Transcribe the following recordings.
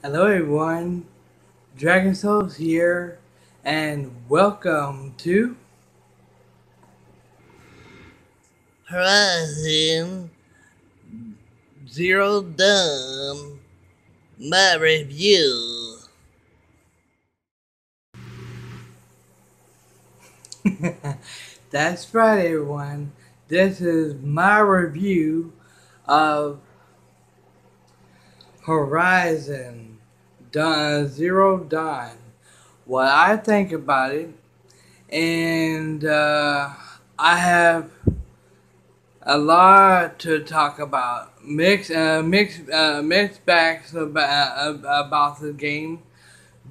Hello everyone, Dragon Souls here, and welcome to Horizon Zero Dawn, my review. That's right everyone. This is my review of Horizon Zero Dawn. What I think about it, and I have a lot to talk about. Mixed bags about the game,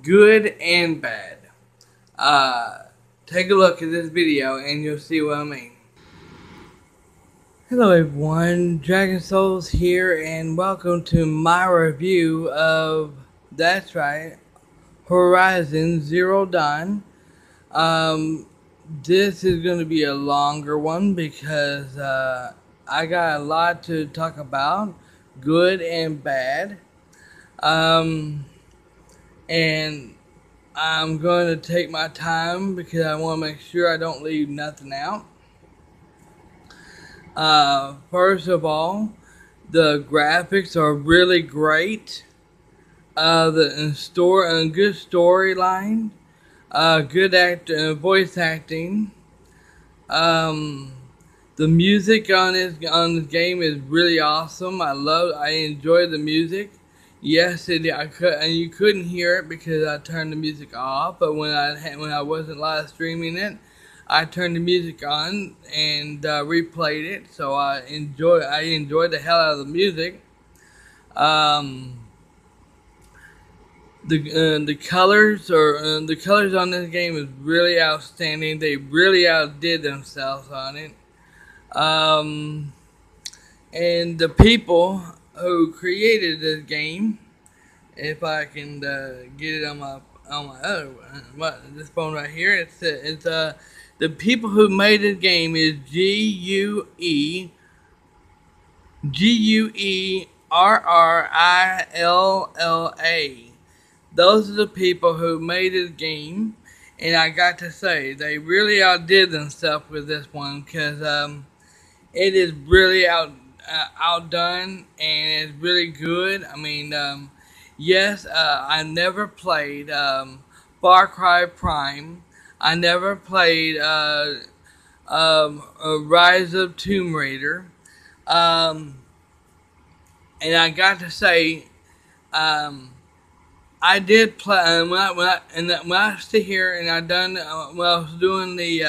good and bad. Uh, Take a look at this video and you'll see what I mean. Hello everyone, Dragon Souls here and welcome to my review of, that's right, Horizon Zero Dawn. Um, this is going to be a longer one because I got a lot to talk about, good and bad. Um, and I'm going to take my time because I want to make sure I don't leave nothing out. First of all, the graphics are really great. Good storyline, good voice acting. Um, the music on this game is really awesome. I enjoy the music. Yes, you couldn't hear it because I turned the music off. But when I wasn't live streaming it, I turned the music on and replayed it. So I enjoyed the hell out of the music. Um, the colors on this game is really outstanding. They really outdid themselves on it. Um, and the people who created this game, if I can get it on my other this phone right here, it's the people who made this game is GUERRILLA. Those are the people who made this game, and I got to say they really outdid themselves with this one because it is really outdone and it's really good. I mean, yes, I never played Far Cry Prime. I never played Rise of Tomb Raider. Um, and I got to say, um, I did play when I sit here and I done when I was doing the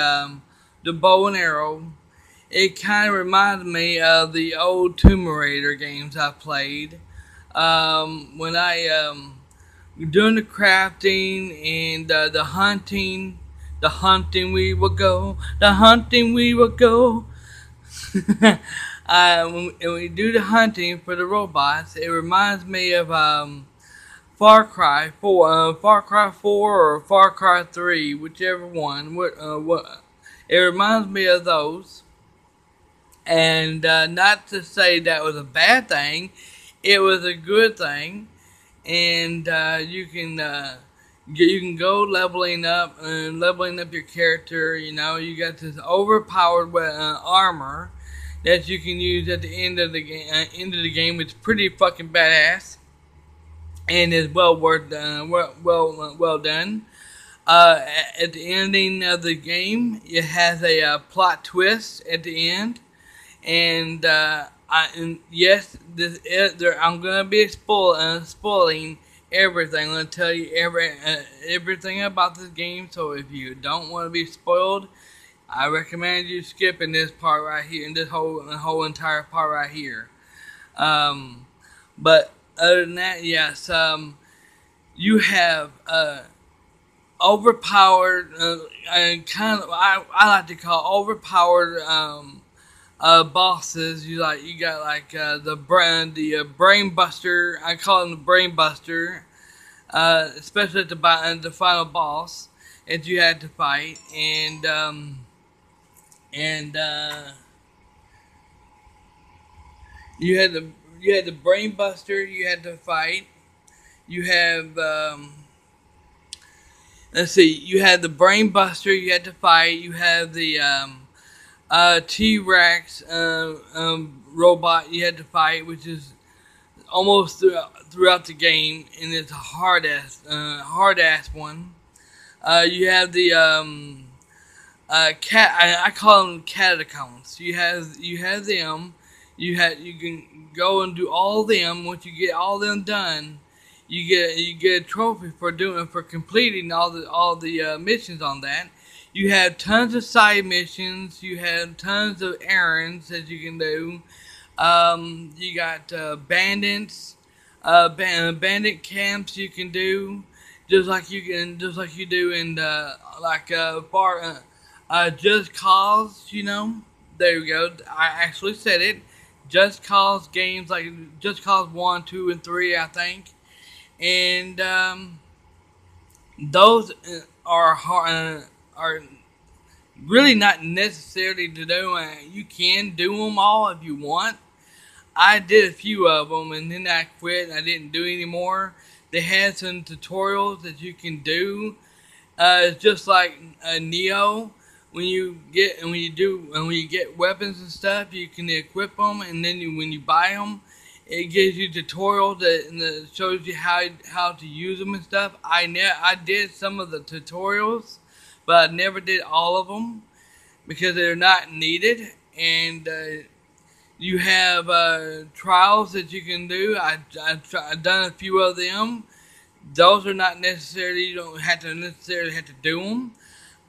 bow and arrow. It kind of reminds me of the old Tomb Raider games I played. When I doing the crafting and the hunting we will go, the hunting we will go. When we do the hunting for the robots, it reminds me of Far Cry 4 or Far Cry 3, whichever one. It reminds me of those. And not to say that was a bad thing, it was a good thing. And you can go leveling up and leveling up your character. You know, you got this overpowered armor that you can use at the end of the game. It's pretty fucking badass and is well done. At the ending of the game, it has a plot twist at the end, and yes, I'm gonna be spoiling everything. I'm gonna tell you everything about this game. So if you don't want to be spoiled, I recommend you skipping this part right here, and this whole entire part right here. Um, but other than that, yes, you have overpowered and I like to call overpowered bosses. You got like the brain buster. I call him the brain buster, especially at the final boss that you had to fight, and you had the brain buster you had to fight. You have let's see, you had the Brain Buster you had to fight. You have the T-Rex robot you had to fight, which is almost throughout the game, and it's a hard ass one. You have the cat. I call them catacombs. You have them. You can go and do all of them. Once you get all of them done, you get a trophy for completing all the missions on that. You have tons of side missions. You have tons of errands that you can do. You got bandits, bandit camps you can do, just like you do in Just Cause. You know, there you go. I actually said it. Just Cause games like Just Cause 1, 2, and 3, I think, and those are really not necessarily to do. You can do them all if you want. I did a few of them and then I quit. I didn't do any more. They had some tutorials that you can do. It's just like Neo. When you get weapons and stuff, you can equip them, and then when you buy them, it gives you tutorials that shows you how to use them and stuff. I did some of the tutorials, but I never did all of them because they're not needed. And you have trials that you can do. I've done a few of them. Those are not necessarily, you don't have to necessarily have to do them.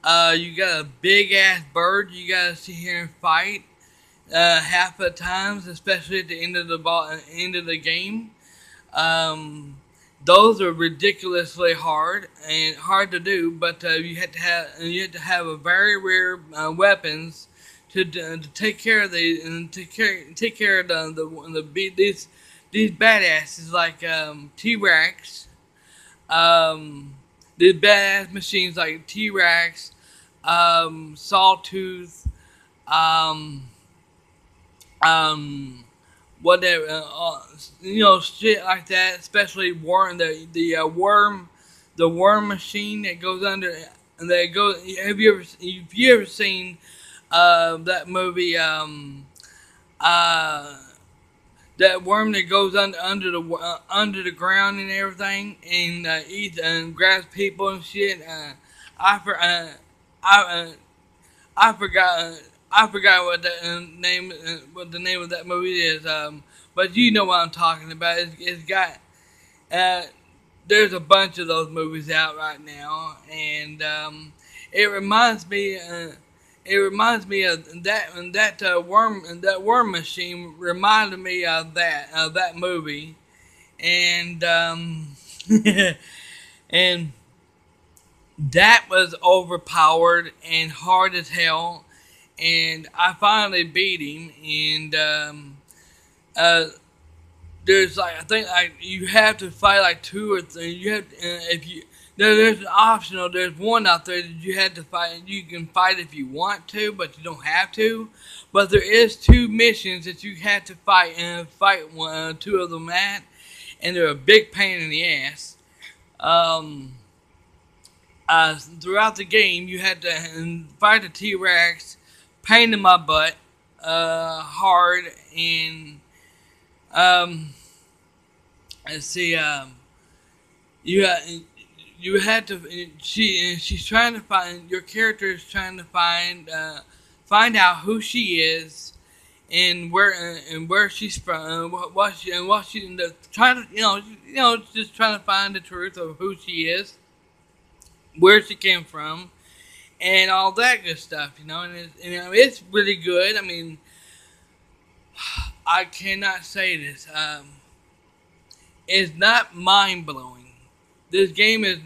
You got a big ass bird you gotta sit here and fight half the times, especially at the end of the game. Those are ridiculously hard and hard to do, but you have to have a very rare weapons to take care of take care of these badasses like T-Rex, these badass machines like T-Rex, Sawtooth, um, whatever, shit like that. Especially the worm machine that goes under. That goes. Have you ever seen that movie? That worm that goes under the ground and everything, and eats and grabs people and shit. I for, I I forgot what what the name of that movie is. But you know what I'm talking about. It's got uh, there's a bunch of those movies out right now, and it reminds me. It reminds me of that worm machine reminded me of that movie, and and that was overpowered and hard as hell, and I finally beat him. And uh, there's like I think like you have to fight like two or three. You have if you there's an optional. There's one out there that you have to fight. You can fight if you want to, but you don't have to. But there is two missions that you have to fight and fight two of them at, and they're a big pain in the ass. Throughout the game, you had to fight a T-Rex, pain in my butt, hard, and let's see, you you had to. She's trying to find your character is trying to find out who she is and where she's from, what she trying to just trying to find the truth of who she is, where she came from, and all that good stuff, and it's really good. I mean, I cannot say this. It's not mind blowing. This game is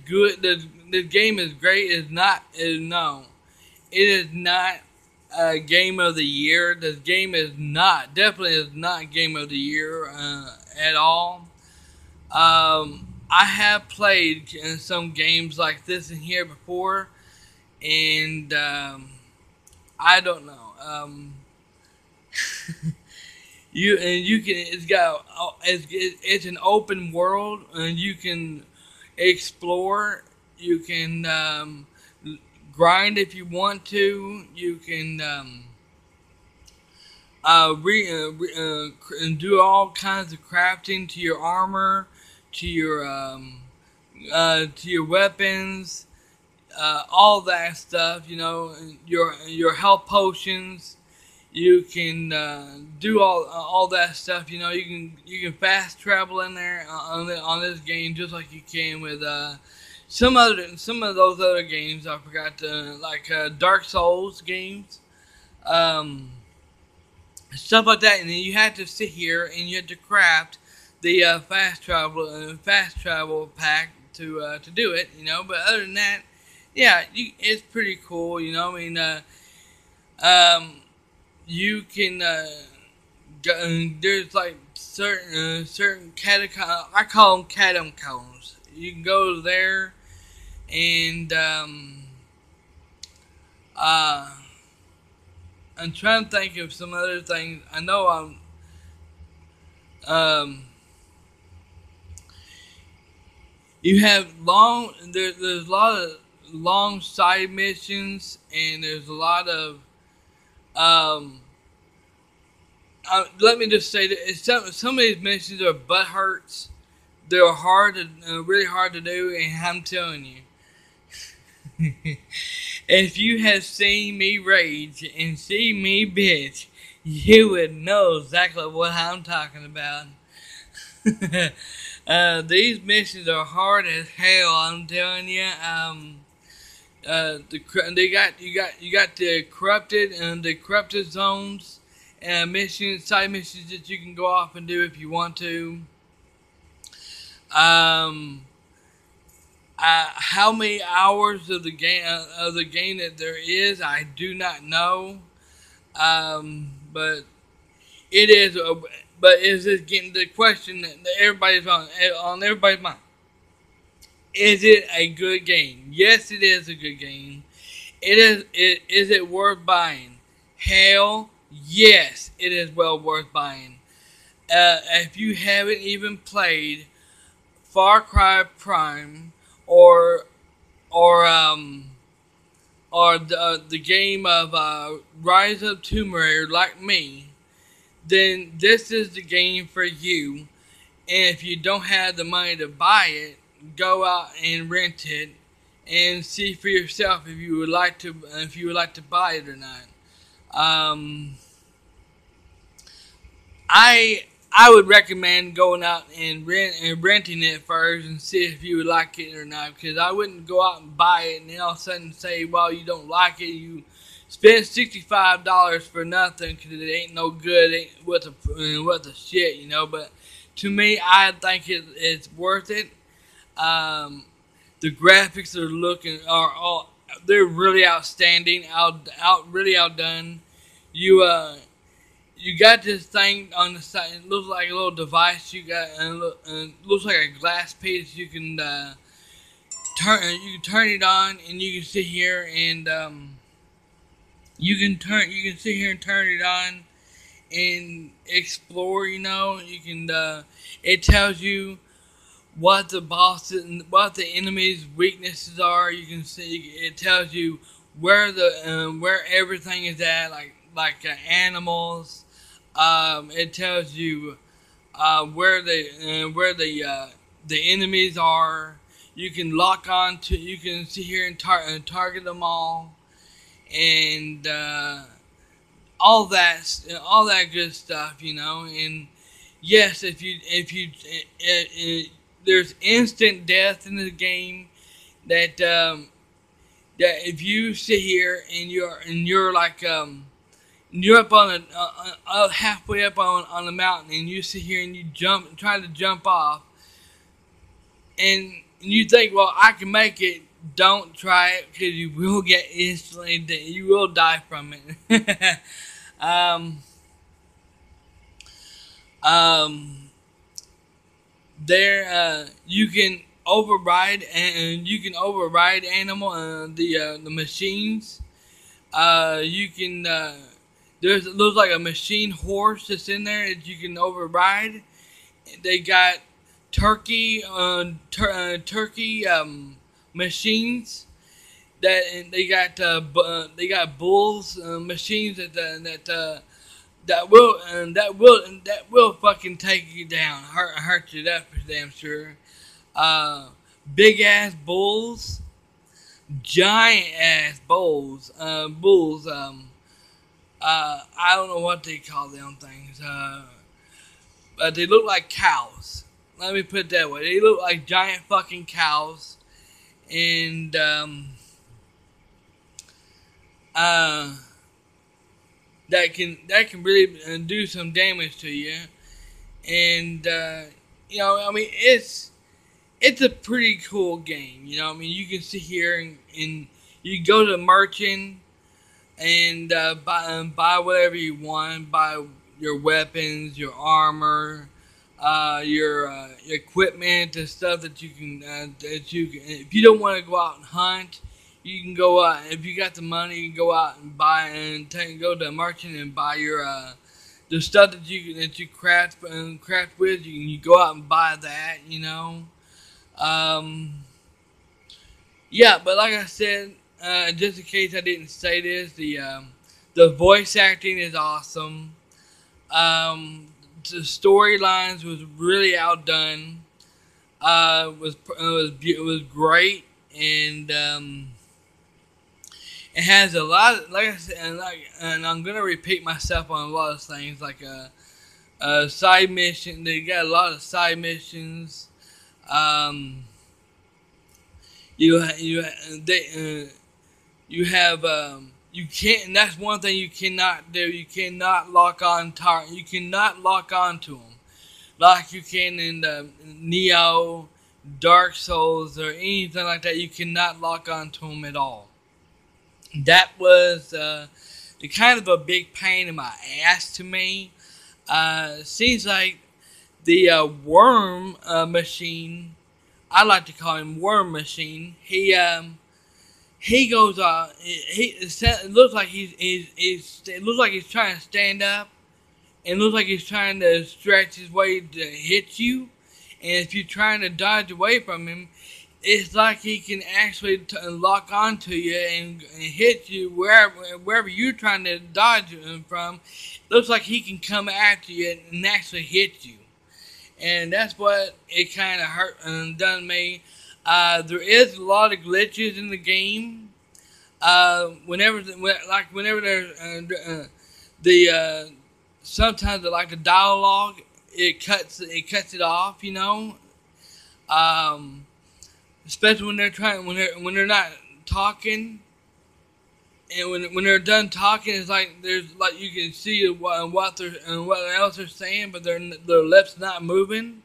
good. This game is great. No. It is not a game of the year. This game definitely is not game of the year at all. I have played some games like this in here before, and I don't know. you can it's an open world and you can explore. You can grind if you want to. You can and do all kinds of crafting to your armor, to your weapons, all that stuff. You know, your health potions. You can do all that stuff. You know, you can fast travel in there on this game just like you can with some of those other games. I forgot like Dark Souls games. Um, Stuff like that, and then you have to sit here and you have to craft the fast travel pack to do it, you know. But other than that, yeah, it's pretty cool, you know. I mean, um, you can there's like certain catacomb. I call them catacombs. You can go there and uh I'm trying to think of some other things. I know you have there's a lot of long side missions, and there's a lot of um. Let me just say that some of these missions are butt hurts. They're really hard to do, and I'm telling you, if you have seen me rage and see me bitch, you would know exactly what I'm talking about. These missions are hard as hell. I'm telling you. You got the corrupted zones, side missions that you can go off and do if you want to. How many hours of the game that there is, I do not know. But it is. But is this getting the question that everybody's on everybody's mind? Is it a good game? Yes, it is a good game. Is it worth buying? Hell, yes, it is well worth buying. If you haven't even played Far Cry Prime or or um or the game of Rise of Tomb Raider like me, then this is the game for you. And if you don't have the money to buy it, go out and rent it and see for yourself if you would like to buy it or not. Um, I would recommend going out and renting it first and see if you would like it or not. Because I wouldn't go out and buy it and then all of a sudden say, well, you don't like it. You spend $65 for nothing because it ain't no good. It ain't worth the shit, you know. But to me, I think it's worth it. The graphics they're really outstanding, really outdone. You got this thing on the side. It looks like a little device. It looks like a glass piece. You can turn it on, and you can sit here and you can sit here and turn it on and explore. You know, you can. It tells you what the enemy's weaknesses are. You can see it tells you where everything is at, animals. It tells you where the enemies are. You can lock on to. You can sit here and target them all, and all that good stuff, you know. And yes, if you there's instant death in the game that if you sit here and you're like you're up on halfway up on the mountain and you sit here and you try to jump off and you think, well, I can make it. Don't try it because you will get instantly you will die from it. um, there you can override the machines. You can looks like a machine horse that's in there that you can override. They got turkey machines that, and they got bulls machines that will fucking take you down, hurt you. That's for damn sure. Uh, Big ass bulls, giant ass bulls. I don't know what they call them things. But they look like cows. Let me put it that way. They look like giant fucking cows, and uh, that can really do some damage to you. And I mean, it's a pretty cool game. I mean, you can sit here and you go to the merchant and buy whatever you want. Buy your weapons, your armor, your equipment, the stuff that you can. If you don't want to go out and hunt, you can go out. If you got the money, you can go out and buy go to the merchant and buy your the stuff that you craft with. You go out and buy that. Yeah, but like I said, just in case I didn't say this, the voice acting is awesome. The storylines was really outdone. It was great, and it has a lot. Like I said, and I'm gonna repeat myself on a lot of things, like a side mission. They got a lot of side missions. You have you can't. And that's one thing you cannot do. You cannot lock on. You cannot lock on to them like you can in the Neo, Dark Souls, or anything like that. You cannot lock on to them at all. That was the kind of a big pain in my ass to me. Seems like the worm machine. I like to call him Worm Machine. He goes it looks like it looks like he's trying to stand up, and looks like he's trying to stretch his way to hit you. And if you're trying to dodge away from him, it's like he can actually lock onto you and hit you wherever you're trying to dodge him from. Looks like he can come after you and actually hit you. And that's what it kind of hurt and done me. There is a lot of glitches in the game. Whenever there's sometimes like the dialogue, it cuts it off. Especially when they're not talking. And when they're done talking, it's like you can see what else they're saying, but their lips not moving.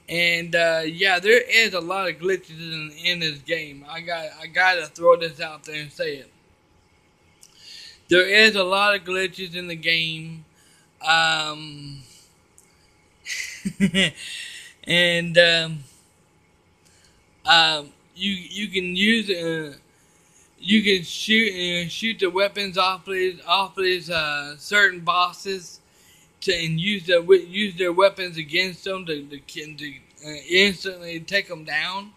And yeah, there is a lot of glitches in this game. I gotta throw this out there and say it. There is a lot of glitches in the game, and you can use. You can shoot the weapons off these certain bosses and use their weapons against them to instantly take them down,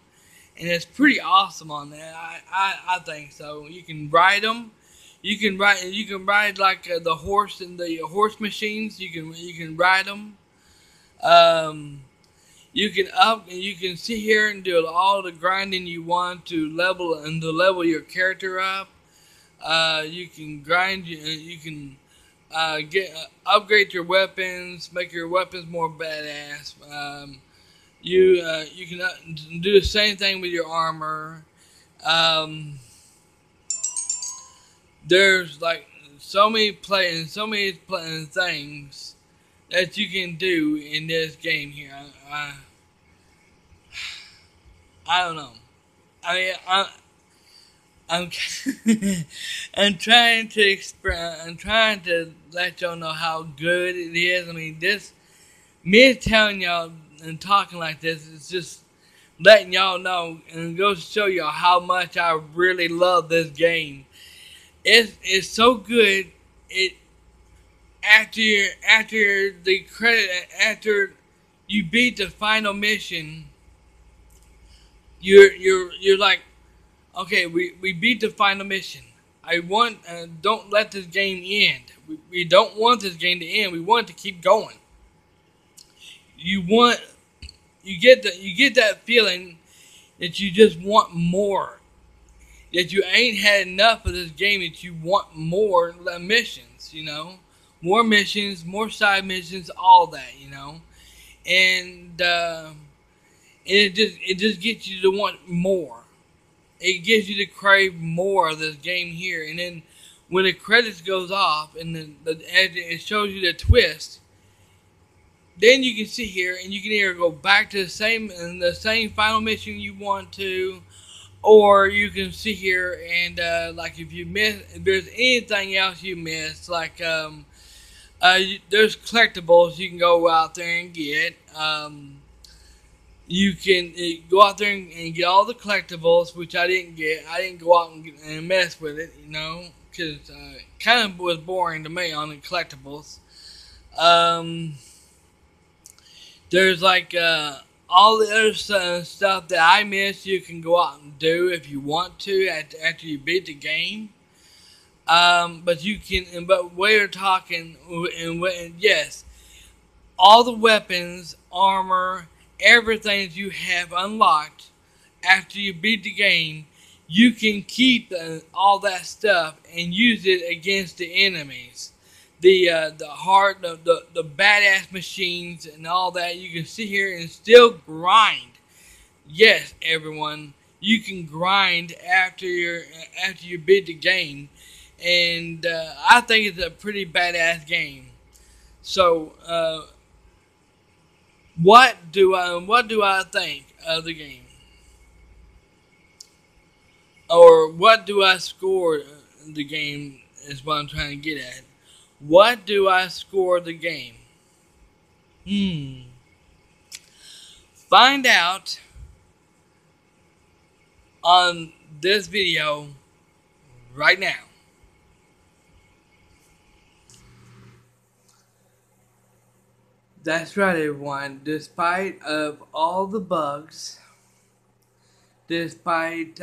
and it's pretty awesome on that. I think so. You can ride them. You can ride like the horse and the horse machines. You can ride them. You can sit here and do all the grinding you want to level your character up. You can grind. You can upgrade your weapons, make your weapons more badass. You can do the same thing with your armor. There's like so many things that you can do in this game here. I don't know. I mean, I'm I'm trying to let y'all know how good it is. I mean, me telling y'all and talking like this is just letting y'all know and goes to show y'all how much I really love this game. It's so good. after the credit, after you beat the final mission, you're like, okay, we beat the final mission. I want don't let this game end. We don't want this game to end. We want it to keep going. You want you get that feeling that you just want more. That you ain't had enough of this game. That you want more missions. More missions, more side missions, all that. And it just gets you to want more. It gives you to crave more of this game here. And then when the credits goes off and it shows you the twist, then you can sit here and you can either go back to the same final mission you want to, or you can sit here and like if there's anything else you missed, like there's collectibles you can go out there and get. You can go out there and get all the collectibles, which I didn't get. I didn't go out and mess with it, because it kind of was boring to me on the collectibles. There's like all the other stuff that I missed. You can go out and do if you want to after you beat the game. But you can. But we're talking, and yes, all the weapons, armor, everything that you have unlocked after you beat the game, you can keep all that stuff and use it against the enemies. The badass machines and all that. You can sit here and still grind. Yes, everyone, you can grind after you beat the game, and I think it's a pretty badass game. So, what do I think of the game, or what do I score the game? Is what I'm trying to get at. What do I score the game? Find out on this video right now. That's right, everyone. Despite of all the bugs, despite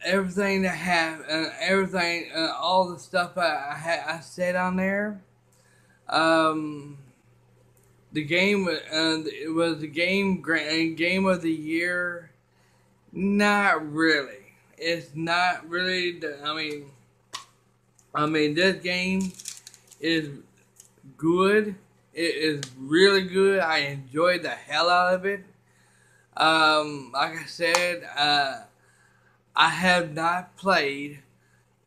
everything that have everything all the stuff I said on there, the game it was the game of the year. Not really. It's not really. I mean, this game is good. It is really good. I enjoyed the hell out of it. Like I said, I have not played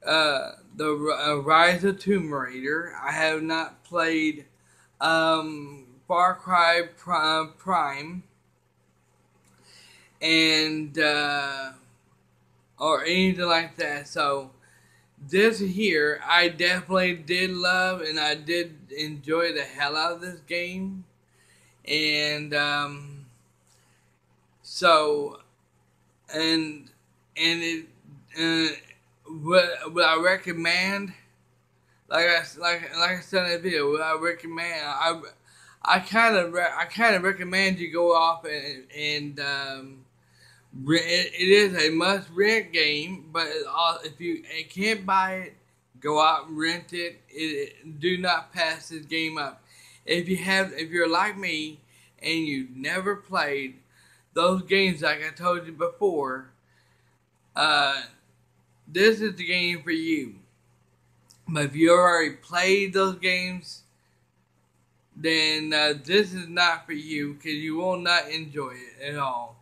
the Rise of Tomb Raider. I have not played Far Cry Prime and or anything like that. So this here, I definitely did love, and I did enjoy the hell out of this game. And so, and it, would I recommend? Like I said in the video, would I recommend? I kind of recommend you go off and it is a must rent game, but if you can't buy it, go out and rent it. Do not pass this game up. If you're like me and you've never played those games like I told you before, this is the game for you. But if you already played those games, then this is not for you, because you will not enjoy it at all.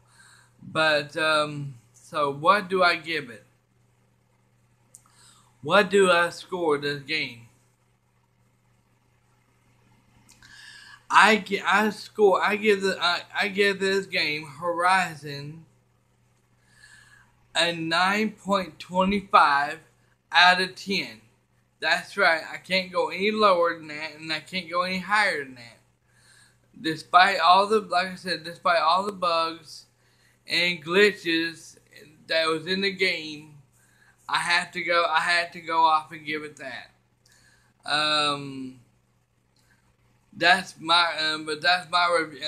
But so what do I give it? What do I score this game? I give this game, Horizon, a 9.25 out of 10. That's right. I can't go any lower than that, and I can't go any higher than that. Despite all the bugs and glitches that was in the game, I had to go off and give it that. Um, but that's my review.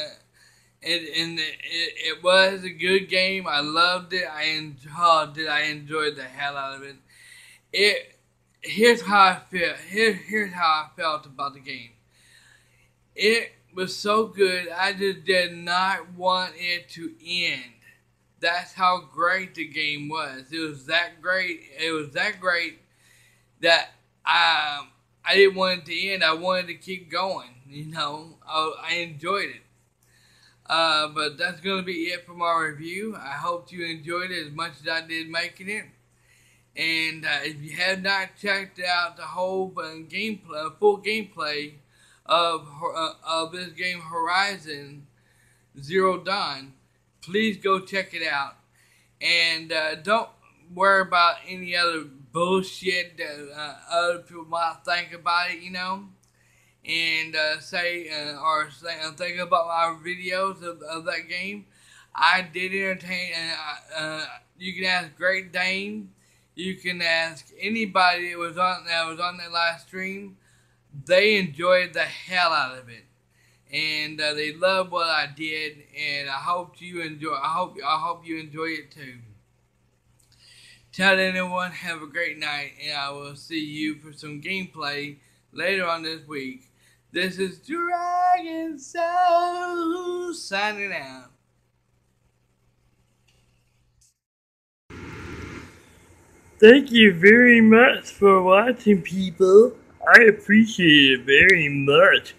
It was a good game. I loved it. I enjoyed the hell out of it. It Here's how I feel. Here's how I felt about the game. It was so good. I just did not want it to end. That's how great the game was. It was that great. It was that great that I didn't want it to end. I wanted to keep going. I enjoyed it. But that's going to be it for my review. I hope you enjoyed it as much as I did making it. And if you have not checked out the whole full gameplay of this game Horizon Zero Dawn, please go check it out. And don't worry about any other bullshit that other people might think about it, and think about my videos of that game. I did entertain, and you can ask Great Dane. You can ask anybody that was on that live stream. They enjoyed the hell out of it, and they loved what I did. And I hope you enjoy. I hope you enjoy it too. Tell anyone, have a great night, and I will see you for some gameplay later on this week. This is Dragon Soul signing out. Thank you very much for watching, people. I appreciate it very much.